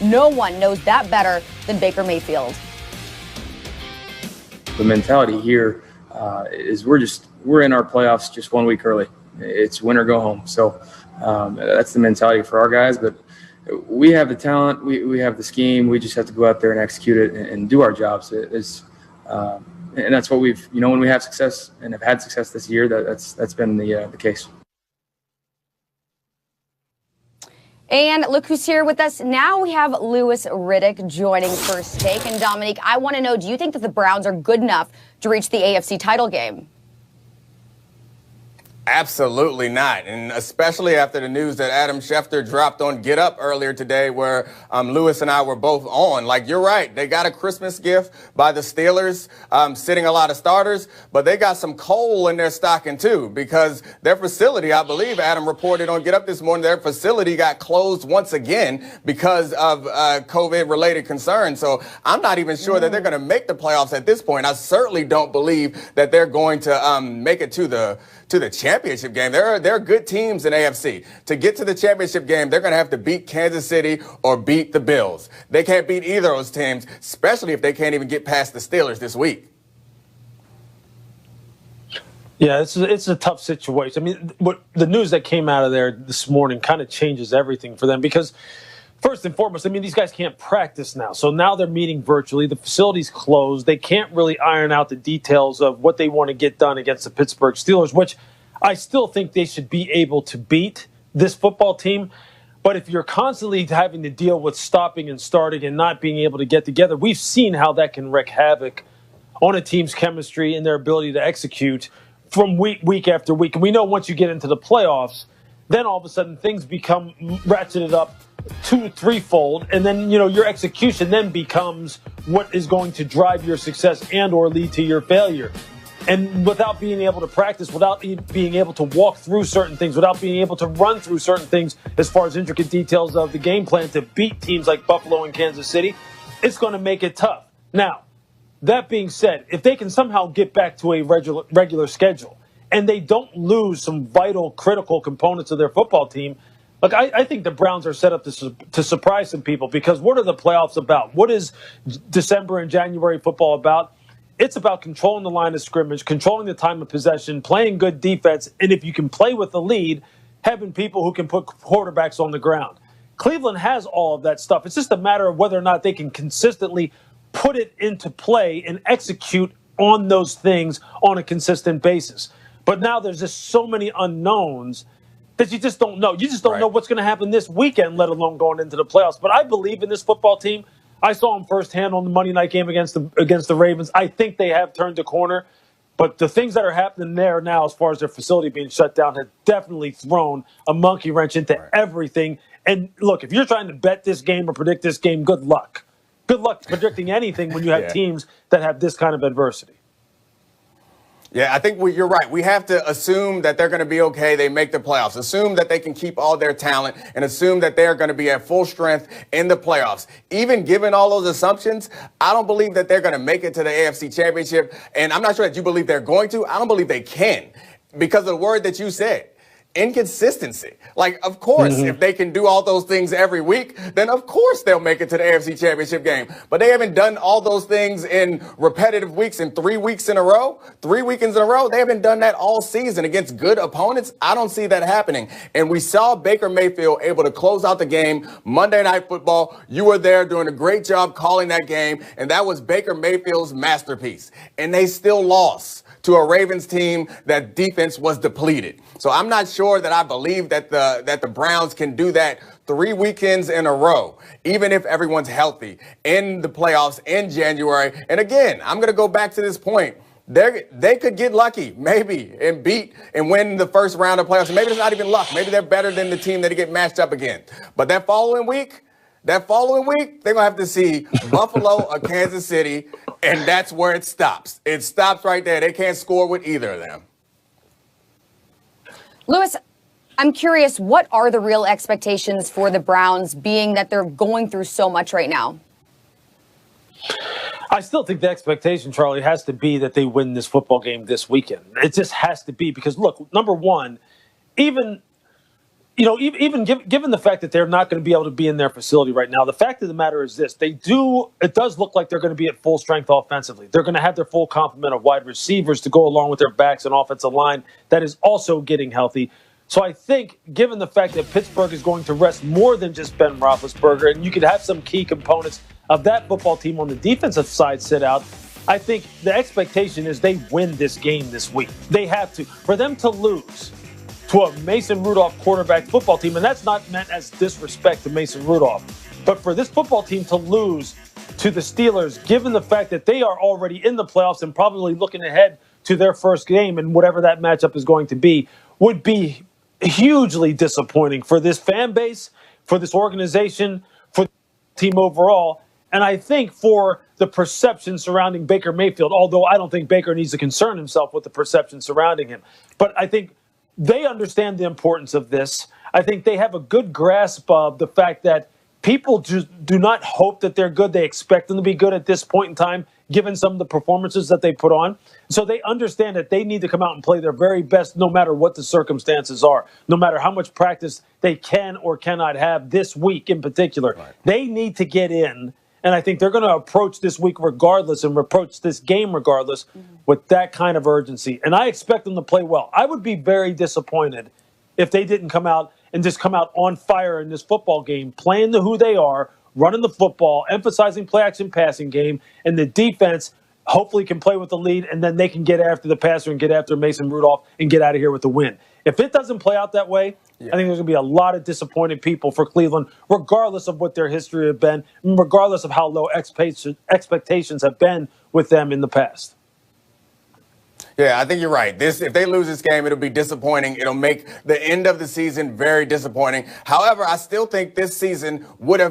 No one knows that better than Baker Mayfield. The mentality here is we're in our playoffs just 1 week early. It's win or go home. So that's the mentality for our guys. But we have the talent, we have the scheme. We just have to go out there and execute it and do our jobs. And that's what we've, when we have success and have had success this year, that's been the case. And look who's here with us now. We have Louis Riddick joining First Take. And Dominique, I want to know, do you think that the Browns are good enough to reach the AFC title game? Absolutely not, and especially after the news that Adam Schefter dropped on Get Up earlier today, where Lewis and I were both on. Like, you're right, they got a Christmas gift by the Steelers, sitting a lot of starters, but they got some coal in their stocking too, because their facility, I believe Adam reported on Get Up this morning, their facility got closed once again because of COVID-related concerns. So I'm not even sure that they're going to make the playoffs at this point. I certainly don't believe that they're going to make it to the championship game. There are good teams in AFC. To get to the championship game, they're going to have to beat Kansas City or beat the Bills. They can't beat either of those teams, especially if they can't even get past the Steelers this week. Yeah, it's a tough situation. I mean, what the news that came out of there this morning kind of changes everything for them because, first and foremost, I mean, these guys can't practice now. So now they're meeting virtually. The facility's closed. They can't really iron out the details of what they want to get done against the Pittsburgh Steelers, which I still think they should be able to beat this football team. But if you're constantly having to deal with stopping and starting and not being able to get together, we've seen how that can wreak havoc on a team's chemistry and their ability to execute from week after week. And we know once you get into the playoffs, then all of a sudden things become ratcheted up 2-3-fold, and then your execution then becomes what is going to drive your success and or lead to your failure. And without being able to practice, without being able to walk through certain things, without being able to run through certain things as far as intricate details of the game plan to beat teams like Buffalo and Kansas City, it's going to make it tough. Now, that being said, if they can somehow get back to a regular schedule and they don't lose some vital, critical components of their football team, look, I think the Browns are set up to surprise some people because what are the playoffs about? What is December and January football about? It's about controlling the line of scrimmage, controlling the time of possession, playing good defense, and if you can play with the lead, having people who can put quarterbacks on the ground. Cleveland has all of that stuff. It's just a matter of whether or not they can consistently put it into play and execute on those things on a consistent basis. But now there's just so many unknowns that you just don't know. You just don't know what's going to happen this weekend, let alone going into the playoffs. But I believe in this football team. I saw them firsthand on the Monday night game against the Ravens. I think they have turned the corner. But the things that are happening there now as far as their facility being shut down have definitely thrown a monkey wrench into everything. And look, if you're trying to bet this game or predict this game, good luck. Good luck predicting anything when you have teams that have this kind of adversity. Yeah, I think you're right. We have to assume that they're going to be okay. They make the playoffs. Assume that they can keep all their talent and assume that they're going to be at full strength in the playoffs. Even given all those assumptions, I don't believe that they're going to make it to the AFC Championship. And I'm not sure that you believe they're going to. I don't believe they can because of the word that you said. Inconsistency. Like, of course, if they can do all those things every week, then of course they'll make it to the AFC Championship game. But they haven't done all those things in repetitive weeks in 3 weeks in a row, 3 weekends in a row. They haven't done that all season against good opponents. I don't see that happening. And we saw Baker Mayfield able to close out the game Monday Night Football. You were there doing a great job calling that game, and that was Baker Mayfield's masterpiece. And they still lost to a Ravens team that defense was depleted. So I'm not sure that I believe that the Browns can do that 3 weekends in a row, even if everyone's healthy in the playoffs in January. And again, I'm going to go back to this point. They could get lucky, maybe, and beat and win the first round of playoffs. Maybe it's not even luck. Maybe they're better than the team that they get matched up against. But that following week, they're going to have to see Buffalo or Kansas City, and that's where it stops. It stops right there. They can't score with either of them. Louis, I'm curious, what are the real expectations for the Browns, being that they're going through so much right now? I still think the expectation, Charlie, has to be that they win this football game this weekend. It just has to be because, look, number one, even given the fact that they're not going to be able to be in their facility right now, the fact of the matter is this: it does look like they're going to be at full strength offensively. They're going to have their full complement of wide receivers to go along with their backs and offensive line that is also getting healthy. So I think, given the fact that Pittsburgh is going to rest more than just Ben Roethlisberger, and you could have some key components of that football team on the defensive side sit out, I think the expectation is they win this game this week. They have to. For them to lose to a Mason Rudolph quarterback football team, and that's not meant as disrespect to Mason Rudolph, but for this football team to lose to the Steelers, given the fact that they are already in the playoffs and probably looking ahead to their first game and whatever that matchup is going to be, would be hugely disappointing for this fan base, for this organization, for the team overall. And I think for the perception surrounding Baker Mayfield, although I don't think Baker needs to concern himself with the perception surrounding him, but I think they understand the importance of this. I think they have a good grasp of the fact that people just do not hope that they're good. They expect them to be good at this point in time, given some of the performances that they put on. So they understand that they need to come out and play their very best no matter what the circumstances are, no matter how much practice they can or cannot have this week in particular. Right. They need to get in. And I think they're going to approach this week regardless and approach this game regardless with that kind of urgency. And I expect them to play well. I would be very disappointed if they didn't come out and just come out on fire in this football game, playing to who they are, running the football, emphasizing play action passing game, and the defense hopefully can play with the lead, and then they can get after the passer and get after Mason Rudolph and get out of here with the win. If it doesn't play out that way, I think there's going to be a lot of disappointed people for Cleveland, regardless of what their history have been, regardless of how low expectations have been with them in the past. Yeah, I think you're right. If they lose this game, it'll be disappointing. It'll make the end of the season very disappointing. However, I still think this season would have